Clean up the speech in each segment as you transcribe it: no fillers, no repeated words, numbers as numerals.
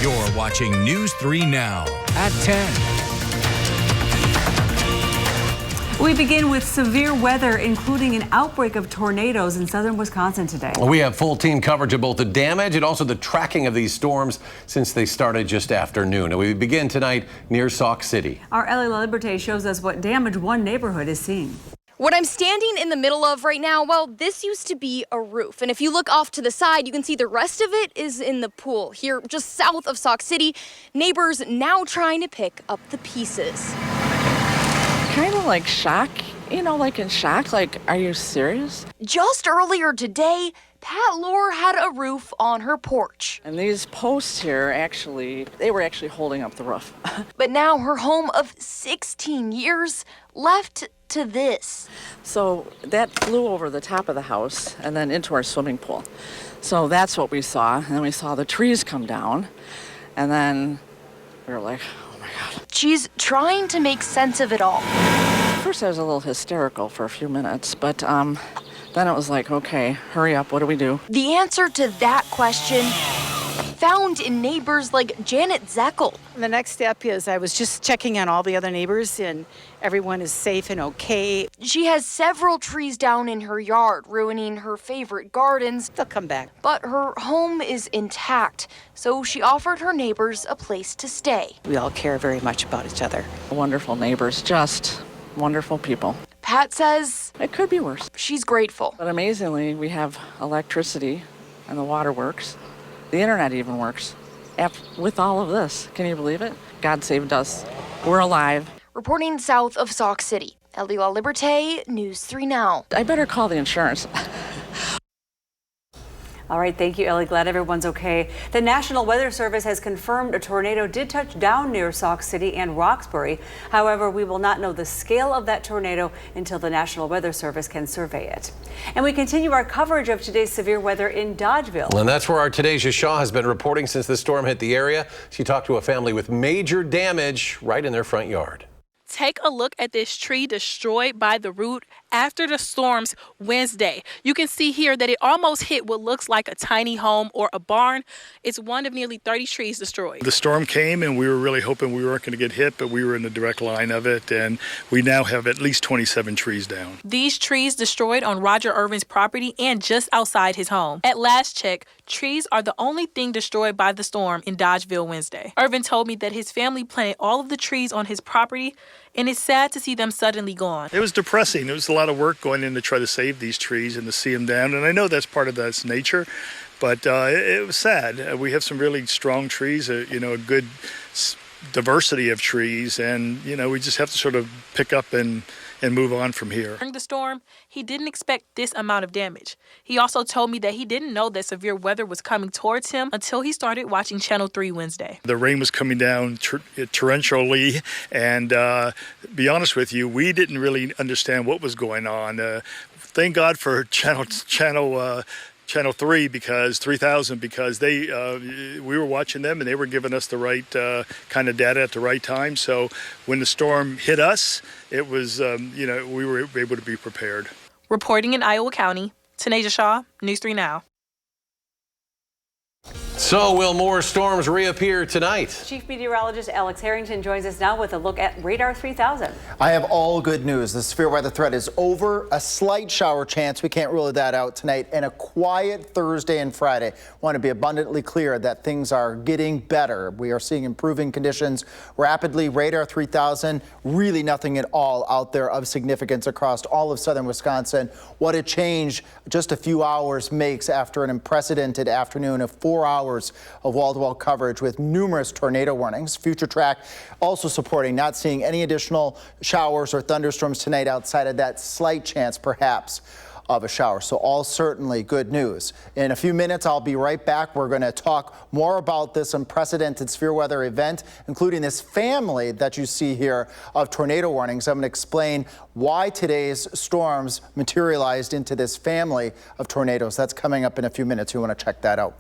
You're watching News 3 Now at 10. We begin with severe weather, including an outbreak of tornadoes in southern Wisconsin today. We have full team coverage of both the damage and also the tracking of these storms since they started just after noon. And we begin tonight near Sauk City. Our Ellie LaLiberte shows us what damage one neighborhood is seeing. What I'm standing in the middle of right now, well, this used to be a roof. And if you look off to the side, you can see the rest of it is in the pool here just south of Sauk City. Neighbors now trying to pick up the pieces. Kind of like shock, like in shock, like, are you serious? Just earlier today, Pat Lohr had a roof on her porch. And these posts here, they were actually holding up the roof. But now her home of 16 years left to this. So that flew over the top of the house and then into our swimming pool. So that's what we saw. And then we saw the trees come down. And then we were like, oh my God. She's trying to make sense of it all. At first I was a little hysterical for a few minutes, but then it was like, okay, hurry up, what do we do? The answer to that question found in neighbors like Janet Zeckel. The next step is I was just checking on all the other neighbors and everyone is safe and okay. She has several trees down in her yard, ruining her favorite gardens. They'll come back. But her home is intact, so she offered her neighbors a place to stay. We all care very much about each other. Wonderful neighbors, just wonderful people. Pat says it could be worse. She's grateful. But amazingly, we have electricity and the water works. The internet even works. With all of this, can you believe it? God saved us. We're alive. Reporting south of Sauk City, Ellie LaLiberte, News 3 Now. I better call the insurance. All right, thank you, Ellie. Glad everyone's okay. The National Weather Service has confirmed a tornado did touch down near Sauk City and Roxbury. However, we will not know the scale of that tornado until the National Weather Service can survey it. And we continue our coverage of today's severe weather in Dodgeville. And that's where our Tadeja Shaw has been reporting since the storm hit the area. She talked to a family with major damage right in their front yard. Take a look at this tree destroyed by the root after the storms Wednesday. You can see here that it almost hit what looks like a tiny home or a barn. It's one of nearly 30 trees destroyed. The storm came and we were really hoping we weren't going to get hit, but we were in the direct line of it, and we now have at least 27 trees down. These trees destroyed on Roger Irvin's property and just outside his home. At last check, trees are the only thing destroyed by the storm in Dodgeville Wednesday. Irvin told me that his family planted all of the trees on his property, and it's sad to see them suddenly gone. It was depressing. It was a lot of work going in to try to save these trees and to see them down. And I know that's part of that's nature, but it was sad. We have some really strong trees, a good diversity of trees, and we just have to sort of pick up and move on from here. During the storm, he didn't expect this amount of damage. He also told me that he didn't know that severe weather was coming towards him until he started watching Channel 3 Wednesday. The rain was coming down torrentially, and be honest with you, we didn't really understand what was going on. Thank God for Channel 3 because 3000 because we were watching them and they were giving us the right kind of data at the right time. So when the storm hit us, it was we were able to be prepared. Reporting in Iowa County, Tadeja Shaw, News 3 Now. So will more storms reappear tonight? Chief Meteorologist Alex Harrington joins us now with a look at Radar 3000. I have all good news. The severe weather threat is over. A slight shower chance. We can't rule that out tonight. And a quiet Thursday and Friday. Want to be abundantly clear that things are getting better. We are seeing improving conditions rapidly. Radar 3000, really nothing at all out there of significance across all of southern Wisconsin. What a change just a few hours makes after an unprecedented afternoon of 4 hours of wall-to-wall coverage with numerous tornado warnings. Future Track also supporting not seeing any additional showers or thunderstorms tonight outside of that slight chance perhaps of a shower. So all certainly good news. In a few minutes, I'll be right back. We're going to talk more about this unprecedented severe weather event, including this family that you see here of tornado warnings. I'm going to explain why today's storms materialized into this family of tornadoes. That's coming up in a few minutes. You want to check that out.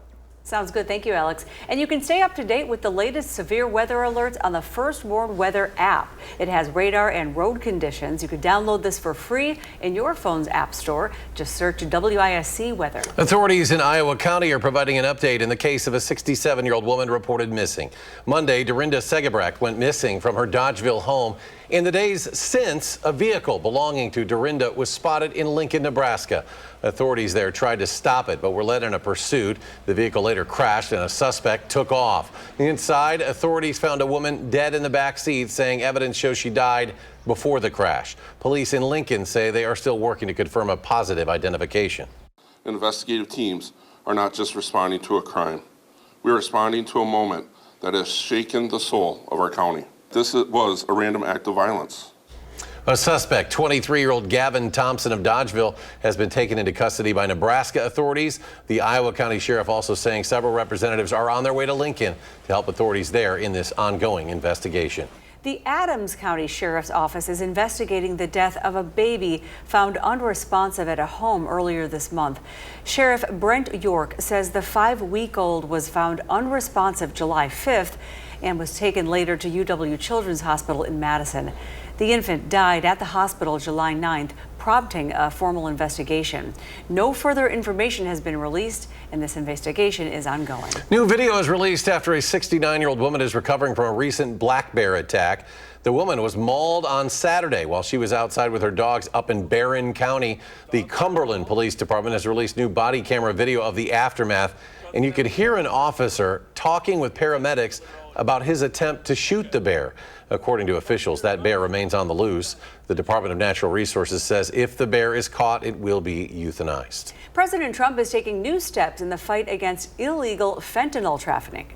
Sounds good. Thank you, Alex. And you can stay up to date with the latest severe weather alerts on the First Warned Weather app. It has radar and road conditions. You can download this for free in your phone's app store. Just search WISC weather. Authorities in Iowa County are providing an update in the case of a 67-year-old woman reported missing. Monday, Dorinda Segebrecht went missing from her Dodgeville home. In the days since, a vehicle belonging to Dorinda was spotted in Lincoln, Nebraska. Authorities there tried to stop it, but were led in a pursuit. The vehicle later crashed and a suspect took off. Inside, authorities found a woman dead in the back seat, saying evidence shows she died before the crash. Police in Lincoln say they are still working to confirm a positive identification. Investigative teams are not just responding to a crime. We're responding to a moment that has shaken the soul of our county. This was a random act of violence. A suspect, 23-year-old Gavin Thompson of Dodgeville, has been taken into custody by Nebraska authorities. The Iowa County Sheriff also saying several representatives are on their way to Lincoln to help authorities there in this ongoing investigation. The Adams County Sheriff's Office is investigating the death of a baby found unresponsive at a home earlier this month. Sheriff Brent York says the 5-week-old was found unresponsive July 5th and was taken later to UW Children's Hospital in Madison. The infant died at the hospital July 9th, prompting a formal investigation. No further information has been released, and this investigation is ongoing. New video is released after a 69-year-old woman is recovering from a recent black bear attack. The woman was mauled on Saturday while she was outside with her dogs up in Barron County. The Cumberland Police Department has released new body camera video of the aftermath, and you could hear an officer talking with paramedics about his attempt to shoot the bear. According to officials, that bear remains on the loose. The Department of Natural Resources says if the bear is caught, it will be euthanized. President Trump is taking new steps in the fight against illegal fentanyl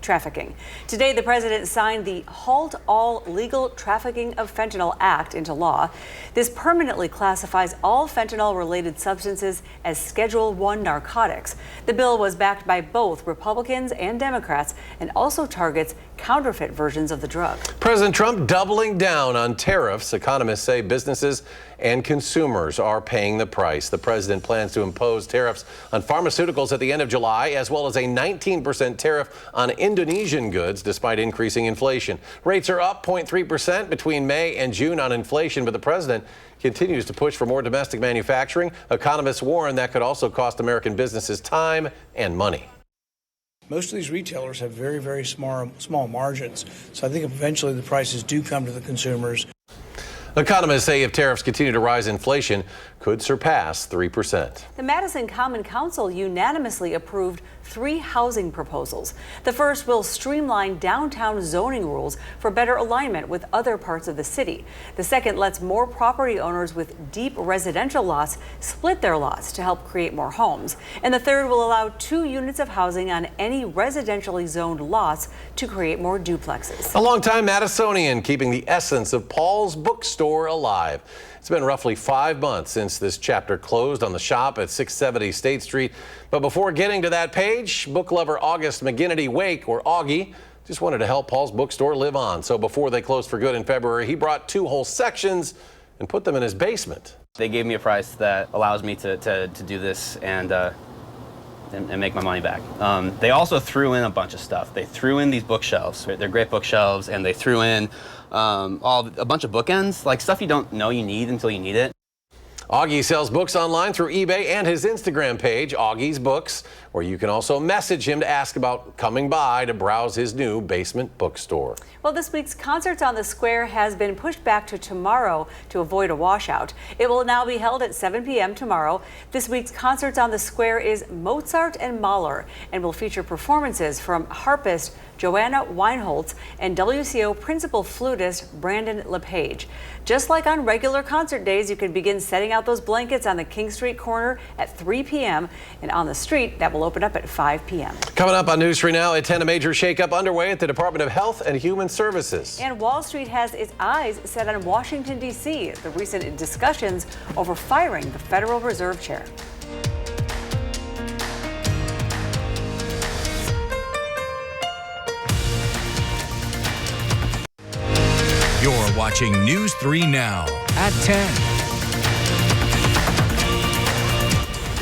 trafficking. Today, the president signed the Halt All Legal Trafficking of Fentanyl Act into law. This permanently classifies all fentanyl-related substances as Schedule I narcotics. The bill was backed by both Republicans and Democrats and also targets counterfeit versions of the drug. President Trump doubling down on tariffs. Economists say businesses and consumers are paying the price. The president plans to impose tariffs on pharmaceuticals at the end of July, as well as a 19% tariff on Indonesian goods, despite increasing inflation. Rates are up 0.3% between May and June on inflation, but the president continues to push for more domestic manufacturing. Economists warn that could also cost American businesses time and money. Most of these retailers have very, very small margins. So I think eventually the prices do come to the consumers. Economists say if tariffs continue to rise, inflation could surpass 3%. The Madison Common Council unanimously approved 3 housing proposals. The first will streamline downtown zoning rules for better alignment with other parts of the city. The second lets more property owners with deep residential lots split their lots to help create more homes. And the third will allow 2 units of housing on any residentially zoned lots to create more duplexes. A longtime Madisonian keeping the essence of Paul's Bookstore alive. It's been roughly 5 months since this chapter closed on the shop at 670 State Street. But before getting to that page, book lover August McGinnity Wake, or Augie, just wanted to help Paul's Bookstore live on. So before they closed for good in February, he brought 2 whole sections and put them in his basement. They gave me a price that allows me to do this and make my money back. They also threw in a bunch of stuff. They threw in these bookshelves. They're great bookshelves, and they threw in a bunch of bookends, like stuff you don't know you need until you need it. Augie sells books online through eBay and his Instagram page, Augie's Books, where you can also message him to ask about coming by to browse his new basement bookstore. Well, this week's Concerts on the Square has been pushed back to tomorrow to avoid a washout. It will now be held at 7 p.m. tomorrow. This week's Concerts on the Square is Mozart and Mahler and will feature performances from harpist Joanna Weinholtz and WCO principal flutist Brandon LePage. Just like on regular concert days, you can begin setting out those blankets on the King Street corner at 3 p.m. and on the street that will open up at 5 p.m. Coming up on News 3 Now at 10, a major shakeup underway at the Department of Health and Human Services. And Wall Street has its eyes set on Washington, D.C., the recent discussions over firing the Federal Reserve Chair. You're watching News 3 Now at 10.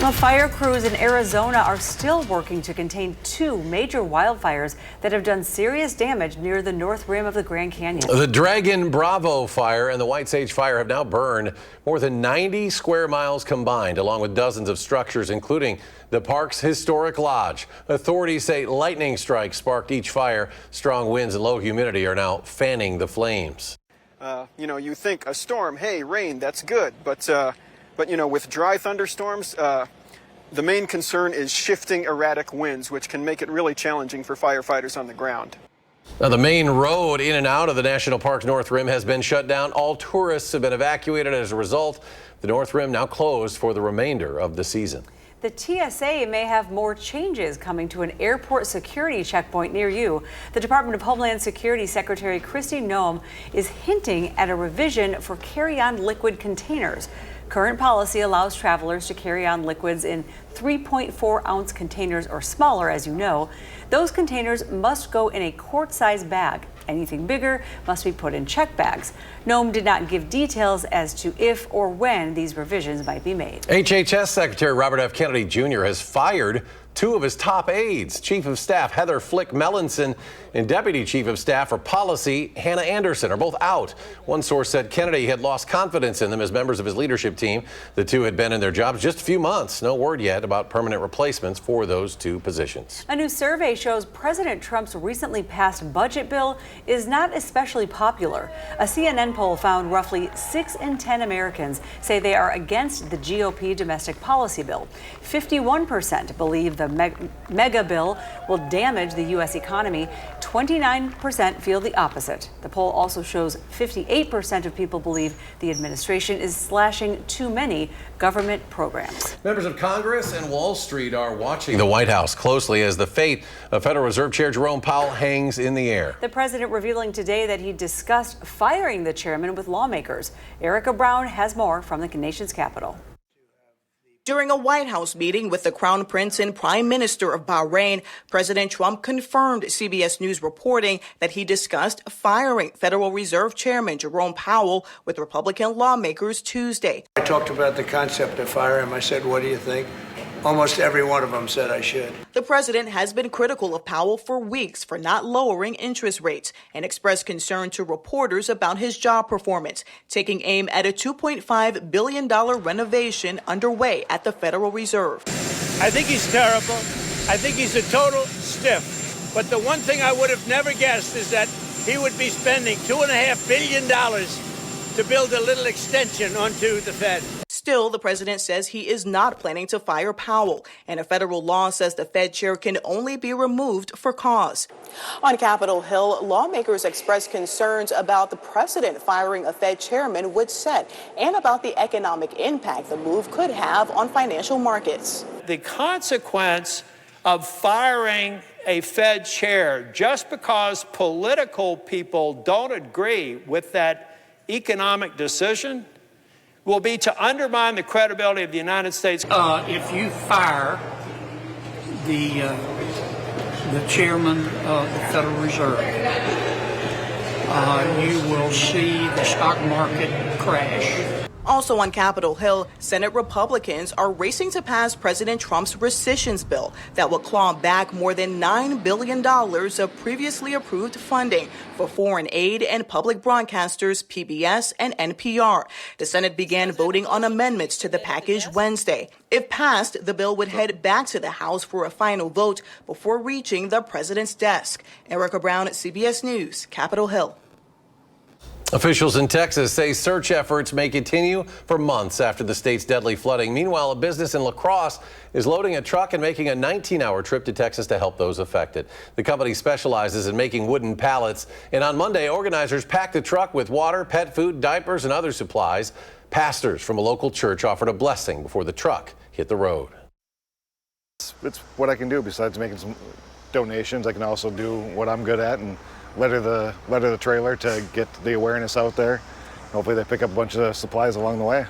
Well, fire crews in Arizona are still working to contain two major wildfires that have done serious damage near the north rim of the Grand Canyon. The Dragon Bravo fire and the White Sage fire have now burned more than 90 square miles combined, along with dozens of structures, including the park's historic lodge. Authorities say lightning strikes sparked each fire. Strong winds and low humidity are now fanning the flames. You think a storm, hey, rain, that's good. But with dry thunderstorms, the main concern is shifting erratic winds, which can make it really challenging for firefighters on the ground. Now, the main road in and out of the National Park's North Rim has been shut down. All tourists have been evacuated as a result. The North Rim now closed for the remainder of the season. The TSA may have more changes coming to an airport security checkpoint near you. The Department of Homeland Security Secretary Kristi Noem is hinting at a revision for carry-on liquid containers. Current policy allows travelers to carry on liquids in 3.4-ounce containers or smaller, as you know. Those containers must go in a quart-sized bag. Anything bigger must be put in check bags. Noem did not give details as to if or when these revisions might be made. HHS Secretary Robert F. Kennedy Jr. has fired two of his top aides, Chief of Staff Heather Flick Melanson and Deputy Chief of Staff for Policy Hannah Anderson are both out. One source said Kennedy had lost confidence in them as members of his leadership team. The two had been in their jobs just a few months. No word yet about permanent replacements for those two positions. A new survey shows President Trump's recently passed budget bill is not especially popular. A CNN poll found roughly 6 in 10 Americans say they are against the GOP domestic policy bill. 51% believe the mega bill will damage the U.S. economy. 29% feel the opposite. The poll also shows 58% of people believe the administration is slashing too many government programs. Members of Congress and Wall Street are watching the White House closely as the fate of Federal Reserve Chair Jerome Powell hangs in the air. The president revealing today that he discussed firing the chairman with lawmakers. Erica Brown has more from the nation's capital. During a White House meeting with the Crown Prince and Prime Minister of Bahrain, President Trump confirmed CBS News reporting that he discussed firing Federal Reserve Chairman Jerome Powell with Republican lawmakers Tuesday. I talked about the concept of fire him. I said, what do you think? Almost every one of them said I should. The president has been critical of Powell for weeks for not lowering interest rates and expressed concern to reporters about his job performance, taking aim at a $2.5 billion renovation underway at the Federal Reserve. I think he's terrible. I think he's a total stiff. But the one thing I would have never guessed is that he would be spending $2.5 billion to build a little extension onto the Fed. Still, the president says he is not planning to fire Powell, and a federal law says the Fed chair can only be removed for cause. On Capitol Hill, lawmakers expressed concerns about the precedent firing a Fed chairman would set and about the economic impact the move could have on financial markets. The consequence of firing a Fed chair just because political people don't agree with that economic decision will be to undermine the credibility of the United States. If you fire the chairman of the Federal Reserve, you will see the stock market crash. Also on Capitol Hill, Senate Republicans are racing to pass President Trump's rescissions bill that will claw back more than $9 billion of previously approved funding for foreign aid and public broadcasters PBS and NPR. The Senate began voting on amendments to the package Wednesday. If passed, the bill would head back to the House for a final vote before reaching the president's desk. Erica Brown at CBS News, Capitol Hill. Officials in Texas say search efforts may continue for months after the state's deadly flooding. Meanwhile, a business in La Crosse is loading a truck and making a 19-hour trip to Texas to help those affected. The company specializes in making wooden pallets, and on Monday, organizers packed the truck with water, pet food, diapers, and other supplies. Pastors from a local church offered a blessing before the truck hit the road. It's what I can do besides making some donations. I can also do what I'm good at and letter the trailer to get the awareness out there. Hopefully they pick up a bunch of supplies along the way.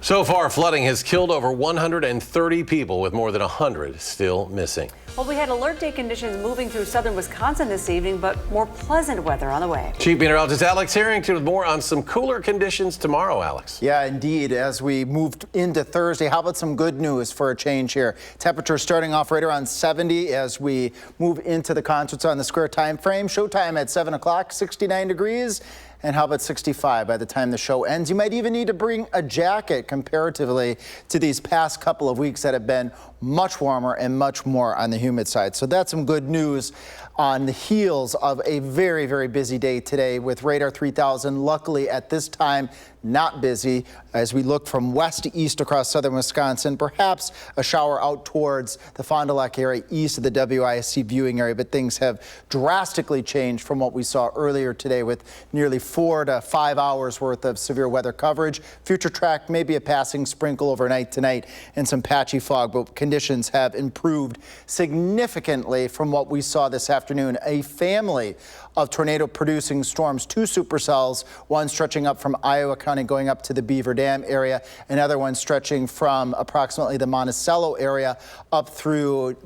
So far, flooding has killed over 130 people, with more than 100 still missing. Well, we had alert day conditions moving through southern Wisconsin this evening, but more pleasant weather on the way. Chief Meteorologist Alex Harrington with more on some cooler conditions tomorrow, Alex. Yeah, indeed. As we moved into Thursday, how about some good news for a change here? Temperature starting off right around 70 as we move into the Concerts on the Square time frame. Showtime at 7 o'clock, 69 degrees. And how about 65 by the time the show ends? You might even need to bring a jacket comparatively to these past couple of weeks that have been much warmer and much more on the humid side. So that's some good news on the heels of a very, very busy day today with Radar 3000. Luckily at this time, not busy as we look from west to east across southern Wisconsin. Perhaps a shower out towards the Fond du Lac area east of the WISC viewing area, but things have drastically changed from what we saw earlier today with nearly 4 to 5 hours worth of severe weather coverage. Future track, maybe a passing sprinkle overnight tonight and some patchy fog, but conditions have improved significantly from what we saw this afternoon. A family of tornado-producing storms, 2 supercells, one stretching up from Iowa County going up to the Beaver Dam area, another one stretching from approximately the Monticello area up through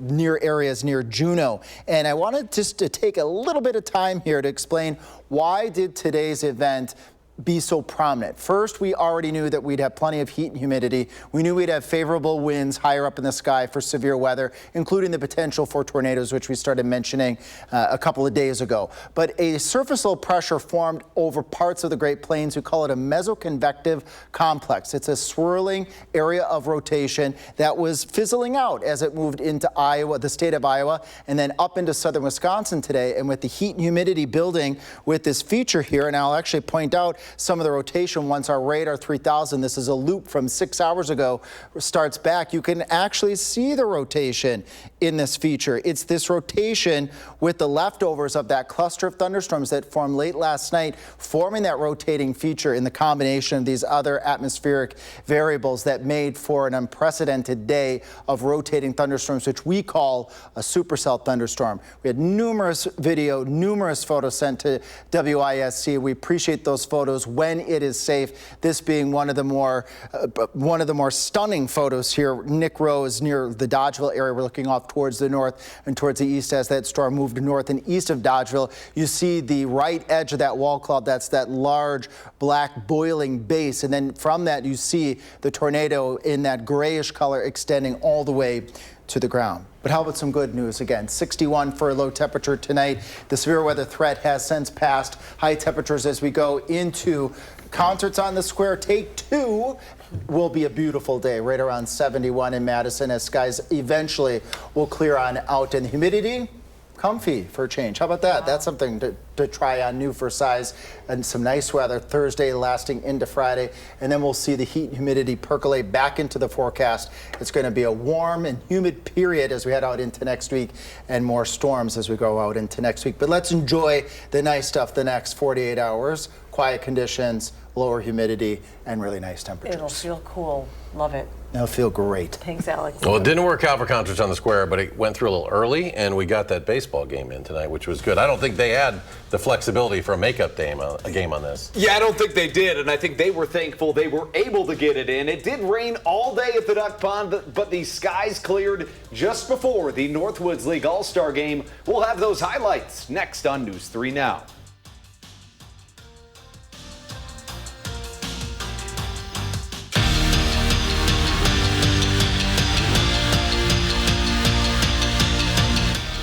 areas near Juneau. And I wanted just to take a little bit of time here to explain why did today's event be so prominent. First, we already knew that we'd have plenty of heat and humidity. We knew we'd have favorable winds higher up in the sky for severe weather, including the potential for tornadoes, which we started mentioning a couple of days ago. But a surface low pressure formed over parts of the Great Plains. We call it a mesoconvective complex. It's a swirling area of rotation that was fizzling out as it moved into Iowa, the state of Iowa, and then up into southern Wisconsin today. And with the heat and humidity building with this feature here, and I'll actually point out some of the rotation once our Radar 3000, this is a loop from 6 hours ago, starts back. You can actually see the rotation in this feature. It's this rotation with the leftovers of that cluster of thunderstorms that formed late last night, forming that rotating feature in the combination of these other atmospheric variables that made for an unprecedented day of rotating thunderstorms, which we call a supercell thunderstorm. We had numerous video, numerous photos sent to WISC. We appreciate those photos when it is safe. This being one of the more stunning photos here. Nick Rowe is near the Dodgeville area. We're looking off towards the north and towards the east as that storm moved north and east of Dodgeville. You see the right edge of that wall cloud. That's that large black boiling base. And then from that, you see the tornado in that grayish color extending all the way to the ground. But how about some good news again? 61 for a low temperature tonight. The severe weather threat has since passed. High temperatures as we go into Concerts on the Square. Take 2 will be a beautiful day, right around 71 in Madison as skies eventually will clear on out. And the humidity, comfy for a change. How about that? Wow. That's something to try on new for size. And some nice weather Thursday lasting into Friday. And then we'll see the heat and humidity percolate back into the forecast. It's going to be a warm and humid period as we head out into next week and more storms as we go out into next week. But let's enjoy the nice stuff the next 48 hours. Quiet conditions, lower humidity, and really nice temperatures. It'll feel cool. Love it. It'll feel great. Thanks, Alex. Well, it didn't work out for Concerts on the Square, but it went through a little early, and we got that baseball game in tonight, which was good. I don't think they had the flexibility for a makeup game on this. Yeah, I don't think they did, and I think they were thankful they were able to get it in. It did rain all day at the Duck Pond, but the skies cleared just before the Northwoods League All-Star game. We'll have those highlights next on News 3 Now.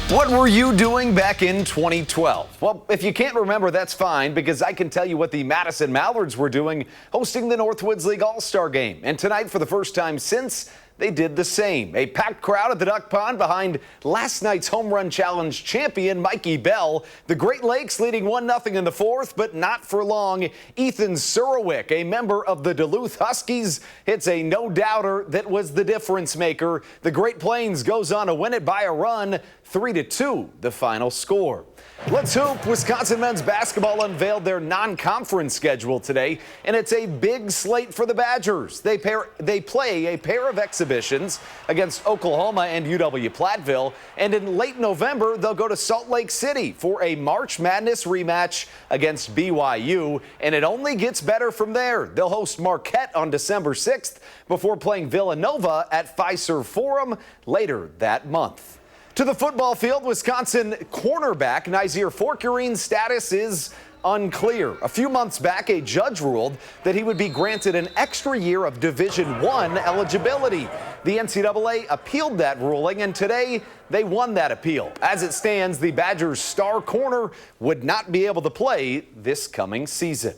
What were you doing back in 2012? Well, if you can't remember, that's fine, because I can tell you what the Madison Mallards were doing hosting the Northwoods League All-Star Game. And tonight, for the first time since, they did the same. A packed crowd at the Duck Pond behind last night's Home Run Challenge champion, Mikey Bell. The Great Lakes leading 1-0 in the fourth, but not for long. Ethan Surowick, a member of the Duluth Huskies, hits a no-doubter that was the difference maker. The Great Plains goes on to win it by a run, 3-2, the final score. Let's hoop. Wisconsin men's basketball unveiled their non-conference schedule today, and it's a big slate for the Badgers. They play a pair of exhibitions against Oklahoma and UW-Platteville, and in late November, they'll go to Salt Lake City for a March Madness rematch against BYU, and it only gets better from there. They'll host Marquette on December 6th before playing Villanova at Fiserv Forum later that month. To the football field, Wisconsin cornerback Nyzir Forkurine's status is unclear. A few months back, a judge ruled that he would be granted an extra year of Division I eligibility. The NCAA appealed that ruling, and today they won that appeal. As it stands, the Badgers' star corner would not be able to play this coming season.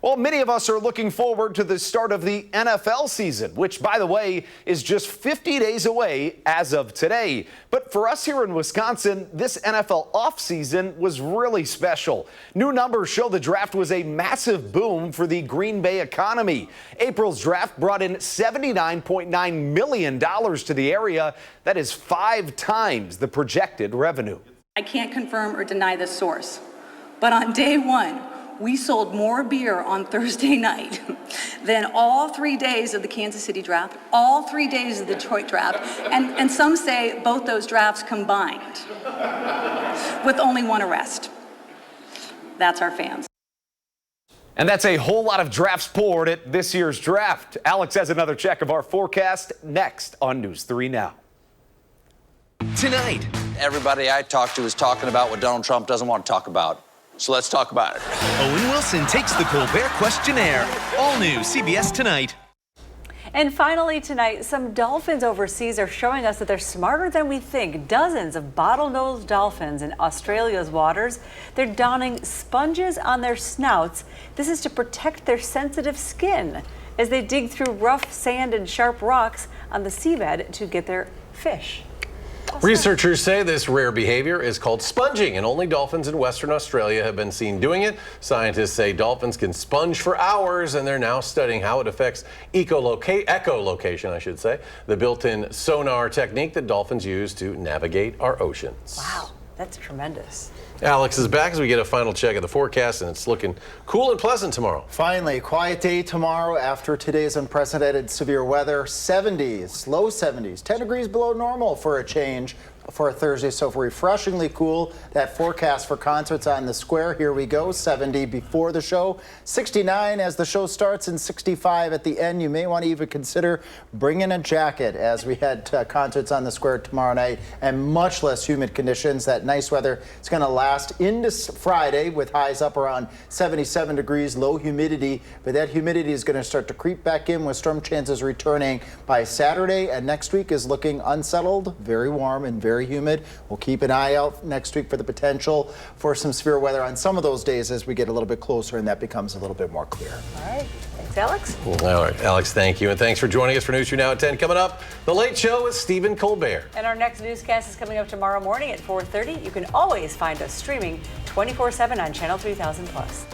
Well, many of us are looking forward to the start of the NFL season, which, by the way, is just 50 days away as of today. But for us here in Wisconsin, this NFL offseason was really special. New numbers show the draft was a massive boom for the Green Bay economy. April's draft brought in $79.9 million to the area. That is 5 times the projected revenue. I can't confirm or deny this source, but on day one, we sold more beer on Thursday night than all 3 days of the Kansas City draft, all 3 days of the Detroit draft, and some say both those drafts combined, with only 1 arrest. That's our fans. And that's a whole lot of drafts poured at this year's draft. Alex has another check of our forecast next on News 3 Now. Tonight, everybody I talked to is talking about what Donald Trump doesn't want to talk about. So let's talk about it. Owen Wilson takes the Colbert Questionnaire. All new CBS Tonight. And finally tonight, some dolphins overseas are showing us that they're smarter than we think. Dozens of bottlenose dolphins in Australia's waters. They're donning sponges on their snouts. This is to protect their sensitive skin as they dig through rough sand and sharp rocks on the seabed to get their fish. Researchers say this rare behavior is called sponging, and only dolphins in Western Australia have been seen doing it. Scientists say dolphins can sponge for hours, and they're now studying how it affects echolocation, I should say, the built-in sonar technique that dolphins use to navigate our oceans. Wow, that's tremendous. Alex is back as we get a final check of the forecast, and it's looking cool and pleasant tomorrow. Finally, quiet day tomorrow after today's unprecedented severe weather. 70s, low 70s, 10 degrees below normal for a change for a Thursday, so refreshingly cool. That forecast for concerts on the square, here we go. 70 before the show, 69 as the show starts, and 65 at the end. You may want to even consider bringing a jacket as we head to concerts on the square tomorrow night, and much less humid conditions. That nice weather is going to last into Friday with highs up around 77 degrees, low humidity, but that humidity is going to start to creep back in with storm chances returning by Saturday, and next week is looking unsettled, very warm and very humid. We'll keep an eye out next week for the potential for some severe weather on some of those days as we get a little bit closer and that becomes a little bit more clear. All right. Thanks, Alex. All right, Alex, thank you. And thanks for joining us for News 3 Now at 10. Coming up, The Late Show with Stephen Colbert. And our next newscast is coming up tomorrow morning at 4:30. You can always find us streaming 24/7 on Channel 3000+.